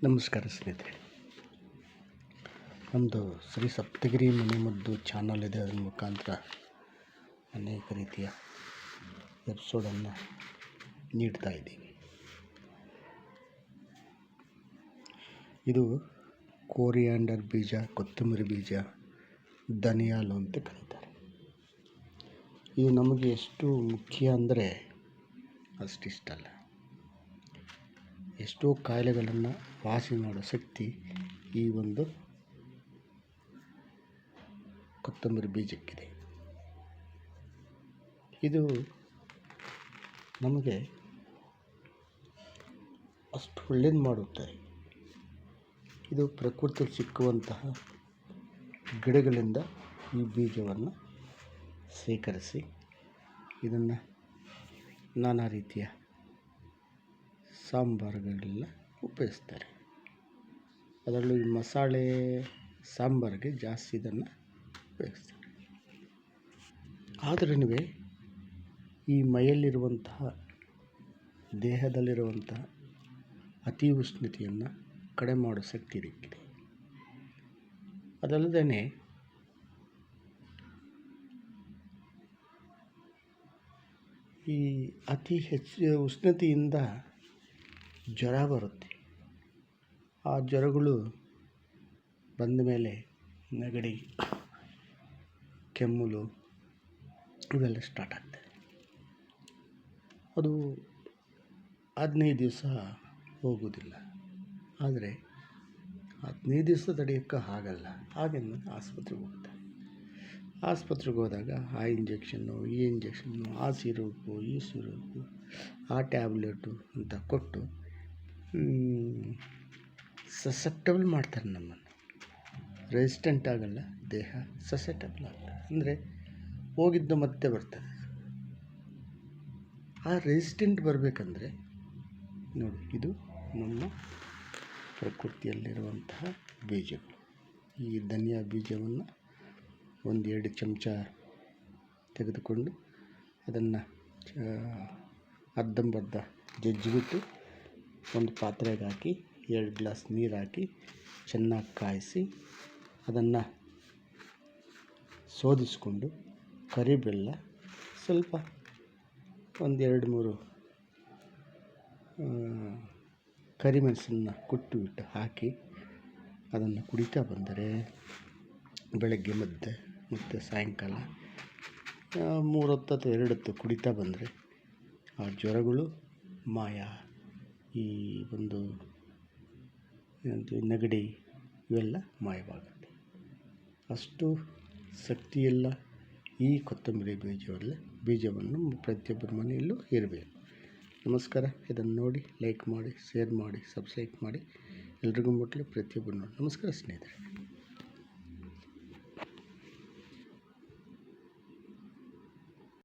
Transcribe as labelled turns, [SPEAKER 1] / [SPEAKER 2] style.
[SPEAKER 1] ನಮಸ್ಕಾರ ಸ್ನೇಹಿತರೆ, ನಮ್ಮದು ಶ್ರೀ ಸಪ್ತಗಿರಿ ಮನೆಮದ್ದು ಚಾನಲ್ ಇದೆ. ಅದರ ಮುಖಾಂತರ ಅನೇಕ ರೀತಿಯ ಎಪಿಸೋಡನ್ನು ನೀಡ್ತಾ ಇದ್ದೀವಿ. ಇದು ಕೋರಿಯಾಂಡರ್ ಬೀಜ, ಕೊತ್ತಂಬರಿ ಬೀಜ, ಧನಿಯಾಲು ಅಂತ ಕರೀತಾರೆ. ಇದು ನಮಗೆ ಎಷ್ಟು ಮುಖ್ಯ ಅಂದರೆ ಅಷ್ಟಿಷ್ಟಲ್ಲ. ಎಷ್ಟೋ ಕಾಯಿಲೆಗಳನ್ನು ವಾಸಿ ಮಾಡೋ ಶಕ್ತಿ ಈ ಒಂದು ಕೊತ್ತಂಬರಿ ಬೀಜಕ್ಕಿದೆ. ಇದು ನಮಗೆ ಅಷ್ಟು ಒಳ್ಳೆಯದು ಮಾಡುತ್ತೆ. ಇದು ಪ್ರಕೃತಿಯಲ್ಲಿ ಸಿಕ್ಕುವಂತಹ ಗಿಡಗಳಿಂದ ಈ ಬೀಜವನ್ನು ಸೇಕರಿಸಿ ಇದನ್ನು ನಾನಾ ರೀತಿಯ ಸಾಂಬಾರುಗಳೆಲ್ಲ ಉಪಯೋಗಿಸ್ತಾರೆ. ಅದರಲ್ಲೂ ಈ ಮಸಾಲೆ ಸಾಂಬಾರಿಗೆ ಜಾಸ್ತಿ ಇದನ್ನು ಉಪಯೋಗಿಸ್ತಾರೆ. ಆದ್ರೂ ಈ ಮೈಯಲ್ಲಿರುವಂತಹ ದೇಹದಲ್ಲಿರುವಂತಹ ಅತಿ ಉಷ್ಣತೆಯನ್ನು ಕಡಿಮೆ ಮಾಡೋ ಶಕ್ತಿ ಇದಕ್ಕಿದೆ. ಅದಲ್ಲದೆ ಈ ಅತಿ ಹೆಚ್ಚು ಉಷ್ಣತೆಯಿಂದ ಜ್ವರ ಬರುತ್ತೆ. ಆ ಜ್ವರಗಳು ಬಂದ ಮೇಲೆ ನೆಗಡಿ, ಕೆಮ್ಮಲು ಇವೆಲ್ಲ ಸ್ಟಾರ್ಟ್ ಆಗ್ತದೆ. ಅದು 15 ದಿವಸ ಹೋಗೋದಿಲ್ಲ. ಆದರೆ 15 ದಿವಸ ತಡೆಯೋಕ್ಕೆ ಆಗಲ್ಲ. ಹಾಗೆಂದು ಆಸ್ಪತ್ರೆಗೆ ಹೋಗ್ತಾರೆ. ಆಸ್ಪತ್ರೆಗೆ ಹೋದಾಗ ಆ ಇಂಜೆಕ್ಷನ್ನು, ಈ ಇಂಜೆಕ್ಷನ್ನು, ಆ ಸಿರಪು, ಈ ಸಿರಪು, ಆ ಟ್ಯಾಬ್ಲೆಟು ಅಂತ ಕೊಟ್ಟು ಸಸೆಪ್ಟಬಲ್ ಮಾಡ್ತಾರೆ ನಮ್ಮನ್ನು. ರೆಸಿಸ್ಟೆಂಟ್ ಆಗಲ್ಲ, ದೇಹ ಸಸೆಪ್ಟಬಲ್ ಆಗ್ತದೆ. ಅಂದರೆ ಹೋಗಿದ್ದು ಮತ್ತೆ ಬರ್ತದೆ. ಆ ರೆಸಿಸ್ಟೆಂಟ್ ಬರಬೇಕಂದ್ರೆ ನೋಡಿ, ಇದು ನಮ್ಮ ಪ್ರಕೃತಿಯಲ್ಲಿರುವಂತಹ ಬೀಜಗಳು. ಈ ಧನಿಯಾ ಬೀಜವನ್ನು 1-2 ಚಮಚ ತೆಗೆದುಕೊಂಡು ಅದನ್ನು ಅರ್ಧಂಬರ್ಧ ಜಜ್ಜಿಬಿಟ್ಟು ಒಂದು ಪಾತ್ರೆಗೆ ಹಾಕಿ 2 ಗ್ಲಾಸ್ ನೀರು ಹಾಕಿ ಚೆನ್ನಾಗಿ ಕಾಯಿಸಿ ಅದನ್ನು ಶೋಧಿಸಿಕೊಂಡು ಕರಿಬೆಲ್ಲ ಸ್ವಲ್ಪ 1-2-3 ಕರಿಮೆಣಸನ್ನು ಕುಟ್ಟಿಬಿಟ್ಟು ಹಾಕಿ ಅದನ್ನು ಕುಡಿತಾ ಬಂದರೆ ಬೆಳಗ್ಗೆ ಮತ್ತು ಸಾಯಂಕಾಲ 3 ಹೊತ್ತು ಅಥವಾ 2 ಹೊತ್ತು ಕುಡಿತಾ ಬಂದರೆ ಆ ಜ್ವರಗಳು ಮಾಯ. ಈ ಒಂದು ನೆಗಡಿ ಇವೆಲ್ಲ ಮಾಯವಾಗುತ್ತೆ. ಅಷ್ಟು ಶಕ್ತಿಯೆಲ್ಲ ಈ ಕೊತ್ತಂಬರಿ ಬೀಜವನ್ನು ಪ್ರತಿಯೊಬ್ಬರ ಮನೆಯಲ್ಲೂ ಇರಬೇಕು. ನಮಸ್ಕಾರ. ಇದನ್ನು ನೋಡಿ ಲೈಕ್ ಮಾಡಿ, ಶೇರ್ ಮಾಡಿ, ಸಬ್ಸ್ಕ್ರೈಬ್ ಮಾಡಿ, ಎಲ್ರಿಗೂ ಮುಟ್ಟಲಿ, ಪ್ರತಿಯೊಬ್ಬರು ನೋಡಿ. ನಮಸ್ಕಾರ ಸ್ನೇಹಿತರೆ.